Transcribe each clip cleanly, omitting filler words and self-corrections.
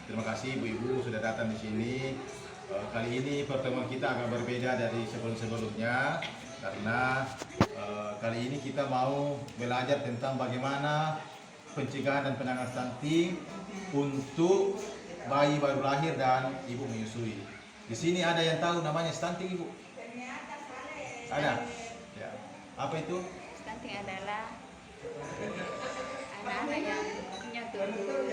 Terima kasih ibu-ibu sudah datang di sini. Kali ini pertemuan kita agak berbeda dari sebelum-sebelumnya karena kali ini kita mau belajar tentang bagaimana pencegahan dan penanganan stunting untuk bayi baru lahir dan ibu menyusui. Di sini ada yang tahu namanya stunting, Ibu? Ada? Ya. Apa itu? Stunting adalah anak-anak yang tumbuh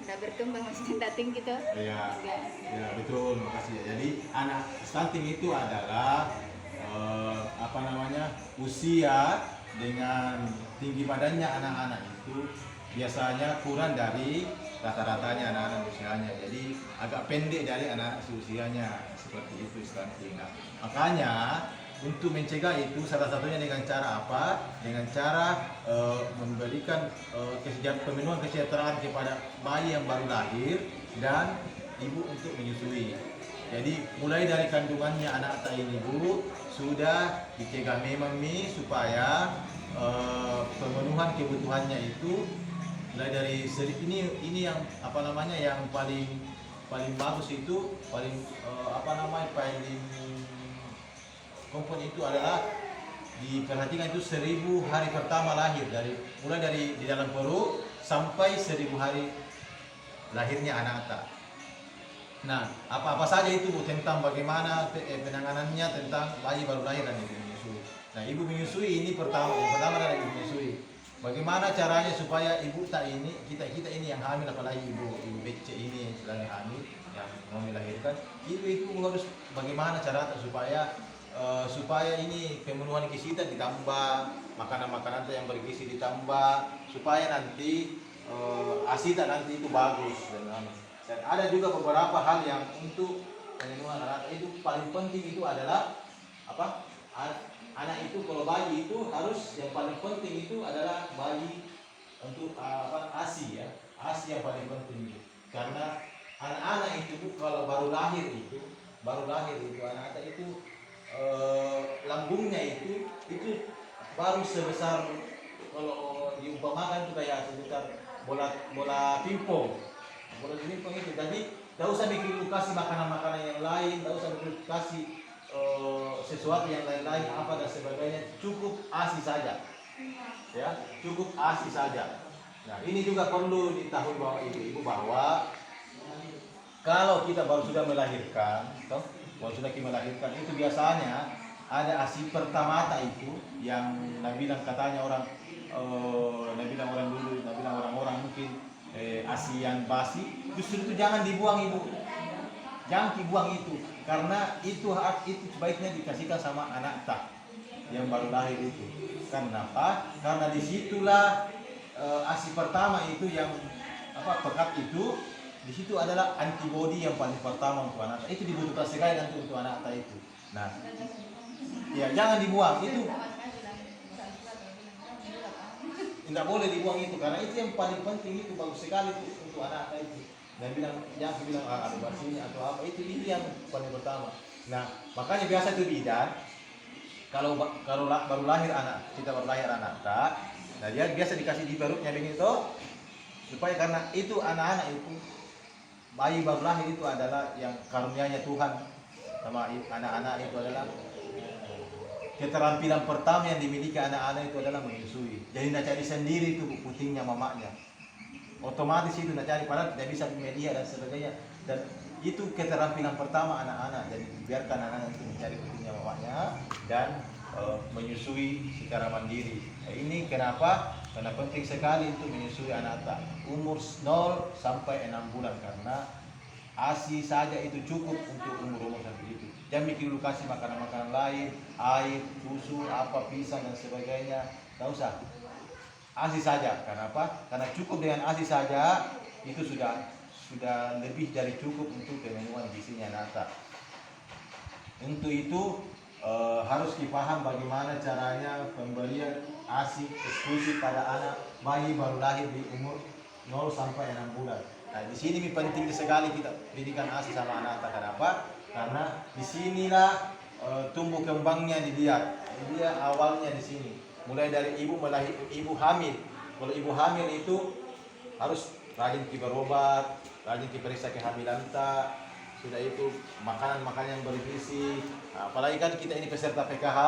tidak berkembang, masih stunting gitu. Iya. Ya, betul. Makasih ya. Jadi anak stunting itu adalah usia dengan tinggi badannya anak-anak itu biasanya kurang dari rata-ratanya anak-anak usianya. Jadi agak pendek dari anak-anak usianya, seperti itu stunting. Nah, makanya untuk mencegah itu salah satunya dengan cara apa? Dengan cara memberikan pemenuhan kesejahteraan kepada bayi yang baru lahir dan ibu untuk menyusui. Jadi mulai dari kandungannya anak ini ibu sudah dicegah memang supaya pemenuhan kebutuhannya itu mulai dari ini yang yang paling bagus itu paling kompon itu adalah diperhatikan itu 1000 hari pertama lahir, mulai dari di dalam perut sampai 1000 hari lahirnya anak. Nah, apa-apa saja itu Bu, tentang bagaimana penanganannya tentang bayi baru lahir dan ibu menyusui. Nah, ibu menyusui ini yang pertama adalah ibu menyusui. Bagaimana caranya supaya kita ini yang hamil, apalagi ibu BC ini sedang hamil yang mau melahirkan, itu harus bagaimana cara supaya ini pemenuhan gizi ditambah, makanan-makanan yang bergizi ditambah, supaya nanti asita nanti itu bagus dan ada juga beberapa hal yang untuk pemenuhan anak itu paling penting itu adalah apa? Anak itu kalau bayi itu harus yang paling penting itu adalah bayi untuk ASI ya. ASI yang paling penting karena anak-anak itu kalau baru lahir itu anak-anak itu lambungnya itu baru sebesar, kalau diumpamakan itu kayak sebesar bola pingpong itu. Jadi tidak usah mikir kasih makanan-makanan yang lain, tidak usah mikir kasih sesuatu yang lain-lain apa dan sebagainya, cukup ASI saja ya, cukup ASI saja. Nah, ini juga perlu diketahui bahwa ibu bahwa kalau kita baru sudah melahirkan itu biasanya ada ASI pertama itu yang bilang katanya orang mungkin ASI yang basi, justru itu jangan dibuang ibu, jangan dibuang itu, karena itu sebaiknya dikasihkan sama anak yang baru lahir itu. Kenapa? Karena disitulah ASI pertama itu yang pekat itu, di situ adalah antibodi yang paling pertama untuk anak itu dibutuhkan sekali nanti untuk anak itu. Nah, ya jangan dibuang itu, tidak boleh dibuang itu karena itu yang paling penting, itu bagus sekali itu untuk anak itu. Dan jangan bilang ada basinya atau apa, itu yang paling pertama. Nah, makanya biasa itu bidan kalau baru lahir anak nah dia biasa dikasih di perutnya begitu, supaya karena itu anak-anak itu bayi baru lahir itu adalah yang karunia-Nya Tuhan sama anak-anak itu adalah keterampilan pertama yang dimiliki anak-anak itu adalah menyusui. Jadi nak cari sendiri itu putingnya mamanya. Otomatis itu nak cari, padahal tidak bisa media dan sebagainya. Dan itu keterampilan pertama anak-anak. Jadi biarkan anak-anak itu mencari putingnya mamanya dan menyusui secara mandiri. Nah, ini kenapa? Karena penting sekali untuk menyusui anak umur 0 sampai 6 bulan karena ASI saja itu cukup untuk umur seperti itu. Jangan mikir dulu kasih makanan-makanan lain, air, susu, pisang dan sebagainya. Tidak usah. ASI saja. Kenapa? Karena cukup dengan ASI saja itu sudah lebih dari cukup untuk pemenuhan gizinya anak. Untuk itu harus dipaham bagaimana caranya pemberian ASI eksklusif pada anak bayi baru lahir di umur 0 sampai 6 bulan. Nah, di sini penting sekali kita berikan ASI sama anak. Kenapa? Karena disinilah tumbuh kembangnya dilihat. Dia awalnya di sini. Mulai dari ibu hamil. Kalau ibu hamil itu harus rajin kita berobat, rajin kita periksa kehamilan tak, sudah itu makanan-makanan yang bergizi. Nah, apalagi kan kita ini peserta PKH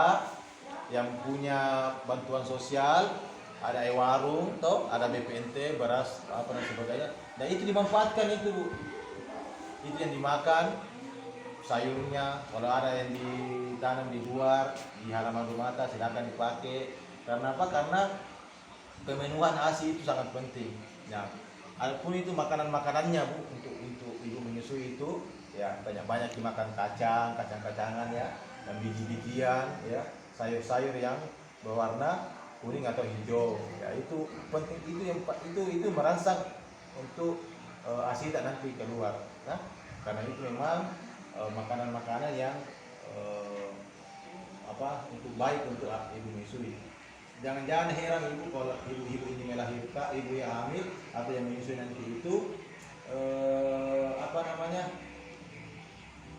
yang punya bantuan sosial, ada warung, toh, ada BPNT, beras, apa dan sebagainya. Dan itu dimanfaatkan itu, Bu. Itu yang dimakan, sayurnya, kalau ada yang ditanam di luar, di halaman rumah kita, silakan dipakai. Karena apa? Karena pemenuhan ASI itu sangat penting. Nah, adapun itu makanan-makanannya, Bu, untuk ibu menyusui itu, ya banyak-banyak dimakan kacang-kacangan ya, dan biji-bijian ya, sayur-sayur yang berwarna kuning atau hijau. Ya, itu penting, itu merangsang untuk ASI tak nanti keluar. Nah, karena itu memang makanan-makanan yang untuk baik untuk ibu menyusui. Jangan heran ibu kalau ibu ini melahirkan, ibu yang hamil atau yang menyusui nanti itu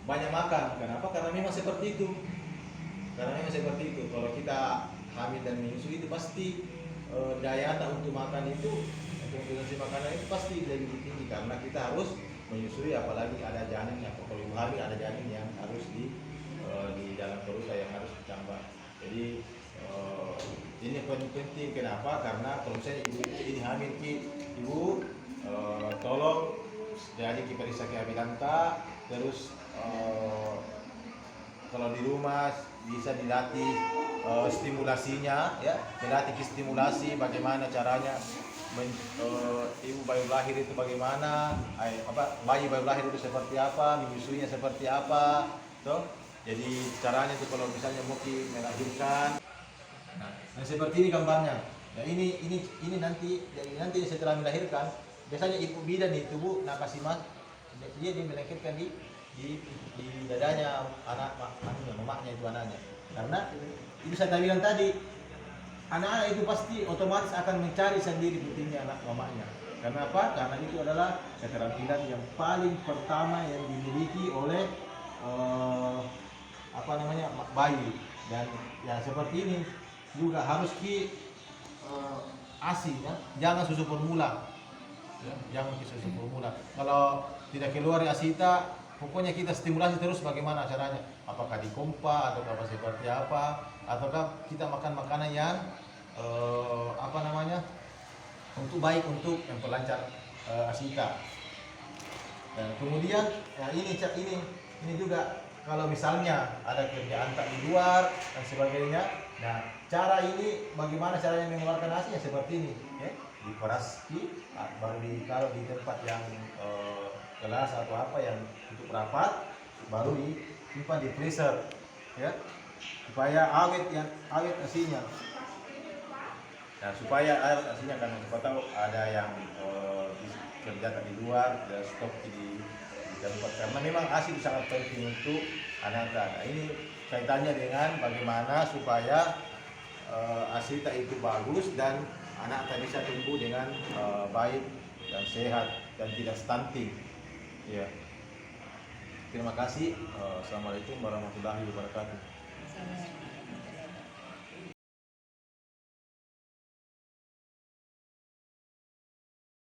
banyak makan. Kenapa? Karena memang seperti itu. Kalau kita hamil dan menyusui itu pasti daya tahan untuk makan itu, untuk konsumsi makanan itu pasti lebih tinggi karena kita harus menyusui, apalagi ada janin. Kalau ibu hamil ada janin yang harus di dalam perut yang harus ditambah. Jadi ini penting. Kenapa? Karena kalau misalnya ibu ini hamil, ibu tolong jadi diperiksa kehamilan tak, terus kalau di rumah bisa dilatih stimulasinya, ya, dilatih stimulasi bagaimana caranya ibu bayi lahir itu bagaimana, bayi baru lahir itu seperti apa, menyusuinya seperti apa, toh. Jadi caranya itu kalau misalnya mau melahirkan, nah seperti ini gambarnya. Ya ini nanti setelah melahirkan, biasanya ibu bidan itu, Bu, kasih dia melahirkan di dadanya mamanya itu anaknya. Karena itu saya bilang tadi, anak-anak itu pasti otomatis akan mencari sendiri putingnya anak mamanya. Karena apa? Karena itu adalah keterampilan yang paling pertama yang dimiliki oleh bayi. Dan yang seperti ini juga harus ASI, ya. Jangan susu formula. Ya, jangan susu formula. Kalau tidak keluar ASI kita, pokoknya kita stimulasi terus bagaimana caranya. Apakah dipompa atau apa seperti apa, ataukah kita makan makanan yang untuk baik untuk yang pelancar ASI kita. Dan kemudian ini juga kalau misalnya ada kerjaan tak di luar dan sebagainya. Nah, cara ini bagaimana caranya mengeluarkan ASI seperti ini, ya. Diperas baru ditaruh di tempat yang gelas atau apa yang cukup rapat, baru disimpan di freezer, ya, supaya awet ASI-nya. Nah, supaya awet ASI-nya, karena siapa tahu ada yang kerjakan di luar dan stok di tempat, karena memang ASI itu sangat penting untuk anak-anak. Nah, ini kaitannya dengan bagaimana supaya ASI itu bagus dan anak bisa tumbuh dengan baik dan sehat dan tidak stunting. Ya. Terima kasih. Assalamualaikum warahmatullahi wabarakatuh.